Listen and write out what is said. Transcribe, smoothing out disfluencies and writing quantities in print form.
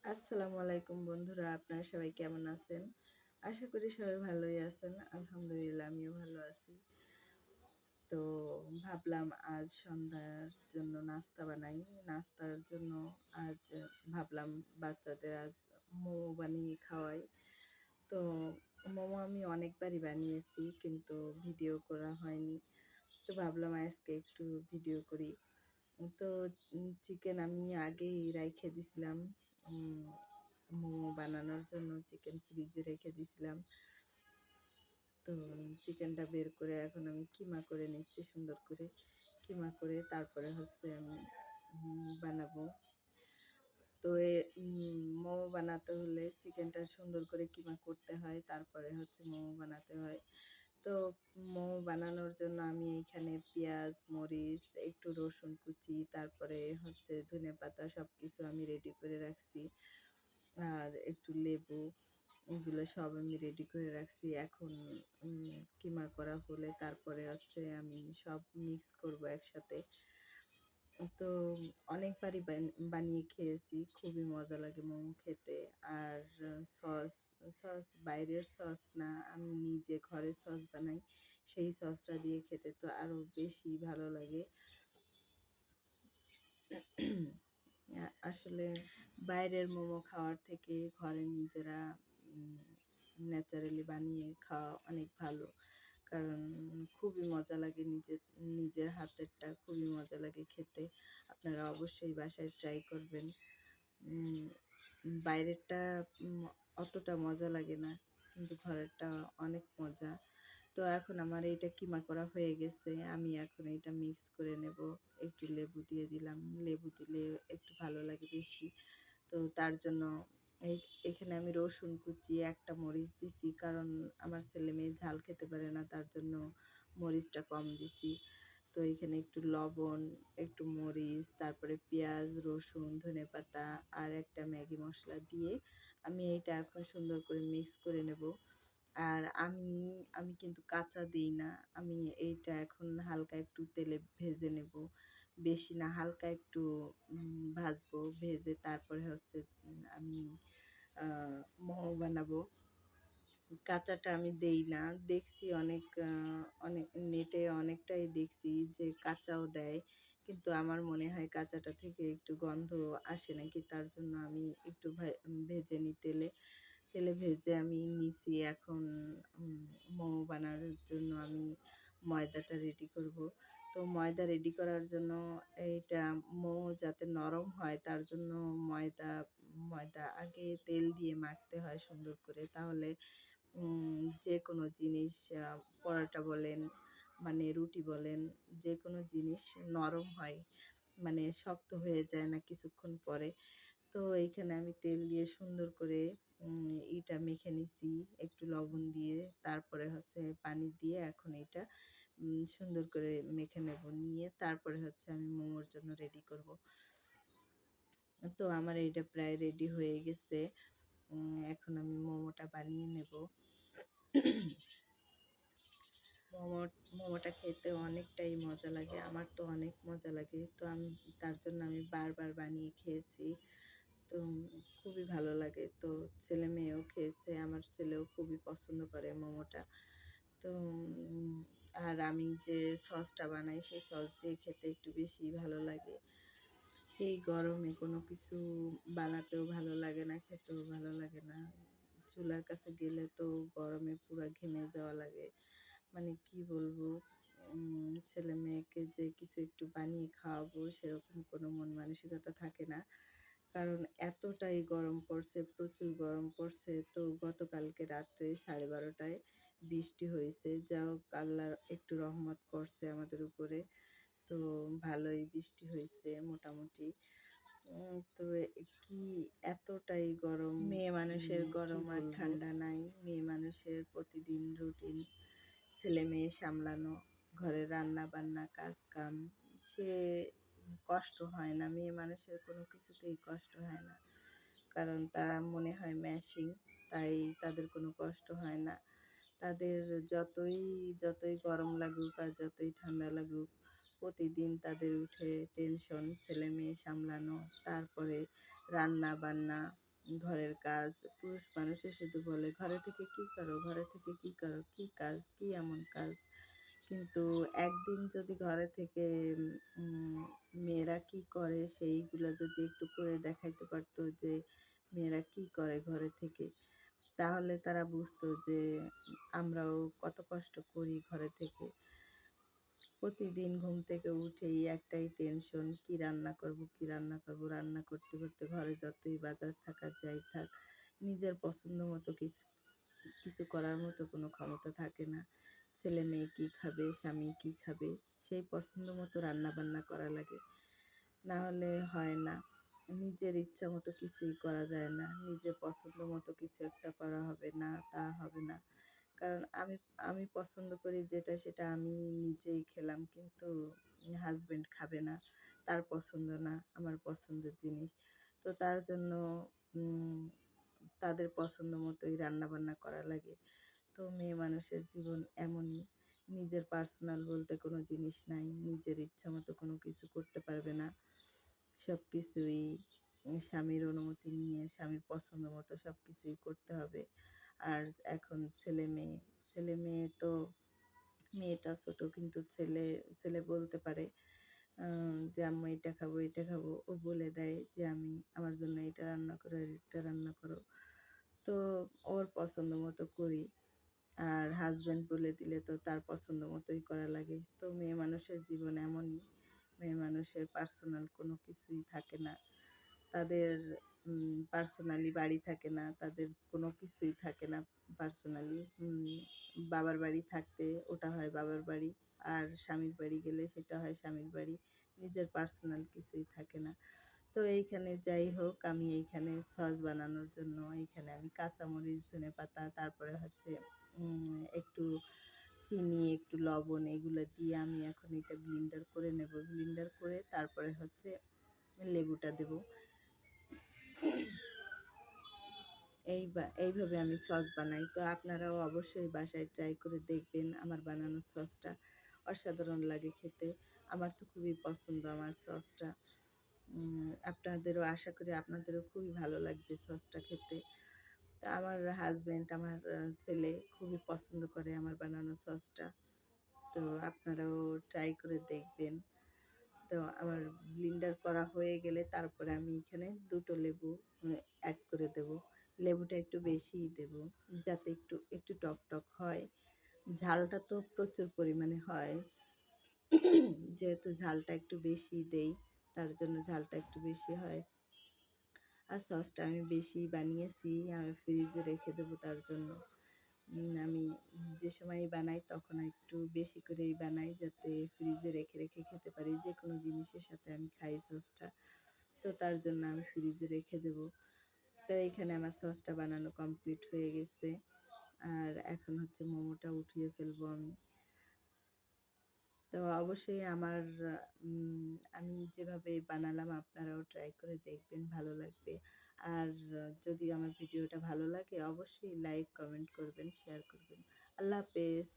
আসসালামু আলাইকুম বন্ধুরা, আপনারা সবাই কেমন আছেন? আশা করি সবাই ভালোই আছেন। আলহামদুলিল্লাহ আমিও ভালো আছি। তো ভাবলাম আজ সন্ধ্যার জন্য নাস্তা বানাই। নাস্তার জন্য আজ ভাবলাম বাচ্চাদের আজ মোমো বানিয়ে খাওয়াই। তো মোমো আমি অনেকবারই বানিয়েছি কিন্তু ভিডিও করা হয়নি। তো ভাবলাম আজকে একটু ভিডিও করি। তো চিকেন আমি আগেই রাইখে দিছিলাম। উম মোমো বানানোর জন্য চিকেন ফ্রিজে রেখে দিছিলাম। তো চিকেনটা বের করে এখন আমি কিমা করে নিচ্ছি সুন্দর করে। কিমা করে তারপরে হচ্ছে আমি বানাবো। তো মোমো বানাতে হলে চিকেনটা সুন্দর করে কিমা করতে হয়, তারপরে হচ্ছে মোমো বানাতে হয়। তো মোমো বানানোর জন্য আমি এইখানে পেঁয়াজ, মরিচ, একটু রসুন কুচি, তারপরে হচ্ছে ধনেপাতা সব কিছু আমি রেডি করে রাখছি। আর একটু লেবু, এগুলো সব আমি রেডি করে রাখছি। এখন কিমা করা হলে তারপরে হচ্ছে আমি সব মিক্স করব একসাথে। তো অনেকবারই বানিয়ে খেয়েছি, খুবই মজা লাগে মোমো খেতে। আর সস সস বাইরের সস না, আমি নিজে ঘরে সস বানাই, সেই সসটা দিয়ে খেতে তো আরও বেশি ভালো লাগে। আসলে বাইরের মোমো খাওয়ার থেকে ঘরে নিজেরা ন্যাচারালি বানিয়ে খাওয়া অনেক ভালো। কারণ খুবই মজা লাগে, নিজের হাতেরটা খুবই মজা লাগে খেতে। আপনারা অবশ্যই বাসায় ট্রাই করবেন। বাইরেরটা অতটা মজা লাগে না, কিন্তু ঘরেরটা অনেক মজা। তো এখন আমার এইটা কিমা করা হয়ে গেছে, আমি এখন এইটা মিক্স করে নেব। একটু লেবু দিয়ে দিলাম, লেবু দিলে একটু ভালো লাগে বেশি। তো তার জন্য এখানে আমি রসুন কুচি, একটা মরিচ দিছি, কারণ আমার ছেলে মেয়ে ঝাল খেতে পারে না, তার জন্য মরিচটা কম দিছি। তো এখানে একটু লবণ, একটু মরিচ, তারপরে পেঁয়াজ, রসুন, ধনেপাতা আর একটা ম্যাগি মশলা দিয়ে আমি এইটা এখন সুন্দর করে মিক্স করে নেব। আর আমি কিন্তু কাঁচা দিই না, আমি এইটা এখন হালকা একটু তেলে ভেজে নেব। বেশি না, হালকা একটু ভাজবো, ভেজে তারপরে হচ্ছে আমি মোমো বানাবো। কাঁচাটা আমি দেই না। দেখছি অনেক নেটে অনেকটাই দেখছি যে কাঁচাও দেয়। কিন্তু আমার মনে হয় কাঁচাটা থেকে একটু গন্ধ আসে নাকি, তার জন্য আমি একটু ভেজে নিই তেলে। তেলে ভেজে আমি নিছি। এখন মোমো বানানোর জন্য আমি ময়দাটা রেডি করব। তো ময়দা রেডি করার জন্য এইটা মোমো যাতে নরম হয় তার জন্য ময়দা ময়দা আগে তেল দিয়ে মাখতে হয় সুন্দর করে, তাহলে যেকোনো জিনিস, পরোটা বলেন, মানে রুটি বলেন, যেকোনো জিনিস নরম হয়, মানে শক্ত হয়ে যায় না কিছুক্ষণ পরে। তো এইখানে আমি তেল দিয়ে সুন্দর করে ইটা মেখে নিছি একটু লবণ দিয়ে, তারপরে হচ্ছে পানি দিয়ে এখন এটা সুন্দর করে মেখে নেব, নিয়ে তারপরে হচ্ছে আমি মোমোর জন্য রেডি করব। তো আমার এইটা প্রায় রেডি হয়ে গেছে। এখন আমি মোমোটা বানিয়ে নেব। মোমোটা খেতে অনেকটাই মজা লাগে, আমার তো অনেক মজা লাগে। তো আমি তার জন্য আমি বারবার বানিয়ে খেয়েছি। তো খুবই ভালো লাগে। তো ছেলে মেয়েও খেয়েছে, আমার ছেলেও খুবই পছন্দ করে মোমোটা। তো আর আমি যে সসটা বানাই সেই সস দিয়ে খেতে একটু বেশি ভালো লাগে। এই গরমে কোনো কিছু বানাতেও ভালো লাগে না, খেতেও ভালো লাগে না। চুলার কাছে গেলে তো গরমে পুরা ঘেমে যাওয়া লাগে। মানে কি বলবো, ছেলে মেয়েকে যে কিছু একটু বানিয়ে খাওয়াবো সেরকম কোনো মন মানসিকতা থাকে না। কারণ এতটাই গরম পড়ছে, প্রচুর গরম পড়ছে। তো গতকালকে রাত্রে 12:30টায় বৃষ্টি হয়েছে, যা হোক আল্লাহর একটু রহমত করছে আমাদের উপরে। তো ভালোই বৃষ্টি হয়েছে মোটামুটি। তো কি এতটাই গরম, মেয়ে মানুষের গরম আর ঠান্ডা নাই। মেয়ে মানুষের প্রতিদিন রুটিন, ছেলে মেয়ে সামলানো, ঘরে রান্না বান্না, কাজ কাম, সে কষ্ট হয় না। মেয়ে মানুষের কোনো কিছুতেই কষ্ট হয় না, কারণ তারা মনে হয় মেশিন, তাই তাদের কোনো কষ্ট হয় না। তাদের যতই গরম লাগুক আর যতই ঠান্ডা লাগুক, প্রতিদিন তাদের উঠে টেনশন, ছেলে মেয়ে সামলানো, তারপরে রান্না বান্না, ঘরের কাজ। পুরুষ মানুষে শুধু বলে, "ঘরে থেকে কী করো? ঘরে থেকে কী করো? কী কাজ? কী এমন কাজ?" কিন্তু একদিন যদি ঘরে থেকে উম মেয়েরা কি করে সেইগুলা যদি একটু করে দেখাইতে পারতো যে মেয়েরা কি করে ঘরে থেকে, তাহলে তারা বুঝতো যে আমরাও কত কষ্ট করি ঘরে থেকে। প্রতিদিন ঘুম থেকে উঠেই একটাই টেনশন, কি রান্না করব, কি রান্না করব। রান্না করতে করতে ঘরে যতই বাজার থাকা যাই থাক, নিজের পছন্দ মতো কিছু কিছু করার মতো কোনো ক্ষমতা থাকে না। ছেলে মেয়ে কী খাবে, স্বামী কী খাবে, সেই পছন্দ মতো রান্নাবান্না করা লাগে। না হলে হয় না। নিজের ইচ্ছা মতো কিছুই করা যায় না। নিজের পছন্দ মতো কিছু একটা করা হবে না, তা হবে না। কারণ আমি আমি পছন্দ করি যেটা সেটা আমি নিজেই খেলাম, কিন্তু হাসব্যান্ড খাবে না। তার পছন্দ না, আমার পছন্দের জিনিস। তো তার জন্য উম তাদের পছন্দ মতোই রান্নাবান্না করা লাগে। তো মেয়ে মানুষের জীবন এমনই। নিজের পার্সোনাল বলতে কোনো জিনিস নাই। নিজের ইচ্ছা মতো কোনো কিছু করতে পারবে না। সবকিছুই স্বামীর অনুমতি নিয়ে স্বামীর পছন্দ মতো সবকিছুই করতে হবে। আর এখন ছেলে মেয়ে তো মেয়েটা ছোট, কিন্তু ছেলে বলতে পারে যে আম্মু এটা খাবো, এটা খাবো। ও বলে দেয় যে আমার জন্য এটা রান্না করো, আর এটা রান্না করো। তো ওর পছন্দ মতো করি। আর হাসব্যান্ড বলে দিলে তো তার পছন্দ মতোই করা লাগে। তো মেয়ে মানুষের জীবন এমনই। মেয়ে মানুষের পার্সোনাল কোনো কিছুই থাকে না। তাদের পার্সোনালি বাড়ি থাকে না, তাদের কোনো কিছুই থাকে না পার্সোনালি। বাবার বাড়ি থাকতে ওটা হয় বাবার বাড়ি, আর স্বামীর বাড়ি গেলে সেটা হয় স্বামীর বাড়ি। নিজের পার্সোনাল কিছুই থাকে না। তো এইখানে যাই হোক, আমি এইখানে সস বানানোর জন্য এইখানে আমি কাঁচামরিচ, ধনেপাতা, তারপরে হচ্ছে একটু চিনি, একটু লবণ, এগুলো দিয়ে আমি এখন এটা ব্লেন্ডার করে নেব। ব্লেন্ডার করে তারপরে হচ্ছে লেবুটা দেব। এইভাবে আমি সস বানাই। তো আপনারাও অবশ্যই বাসায় ট্রাই করে দেখবেন। আমার বানানো সসটা অসাধারণ লাগে খেতে। আমার তো খুবই পছন্দ আমার সসটা। আপনাদেরও আশা করি আপনাদেরও খুবই ভালো লাগবে সসটা খেতে। তো আমার হাসব্যান্ড, আমার ছেলে খুবই পছন্দ করে আমার বানানো সসটা। তো আপনারাও ট্রাই করে দেখবেন। তো আমার ব্লেন্ডার করা হয়ে গেলে তারপরে আমি এখানে ২ টো লেবু অ্যাড করে দেব। লেবুটা একটু বেশিই দেব, যাতে একটু টক, টক হয়। ঝালটা তো প্রচুর পরিমাণে হয়। যেহেতু ঝালটা একটু বেশি দেই, তার জন্য ঝালটা একটু বেশি হয়। আর সসটা আমি বেশি বানিয়েছি, আমি ফ্রিজে রেখে দেবো তার জন্য। আমি যে সময়ই বানাই তখন একটু বেশি করেই বানাই, যাতে ফ্রিজে রেখে রেখে খেতে পারি। যেকোনো জিনিসের সাথে আমি খাই সসটা। তো তার জন্য আমি ফ্রিজে রেখে দেবো। তো এইখানে আমার সসটা বানানো কমপ্লিট হয়ে গেছে। আর এখন হচ্ছে মোমোটা উঠিয়ে ফেলবো আমি। তো অবশ্যই আমি যেভাবে বানালাম আপনারাও ট্রাই করে দেখবেন, ভালো লাগবে। আর যদি আমার ভিডিওটা ভালো লাগে অবশ্যই লাইক, কমেন্ট করবেন, শেয়ার করবেন। আল্লাহ হাফেজ।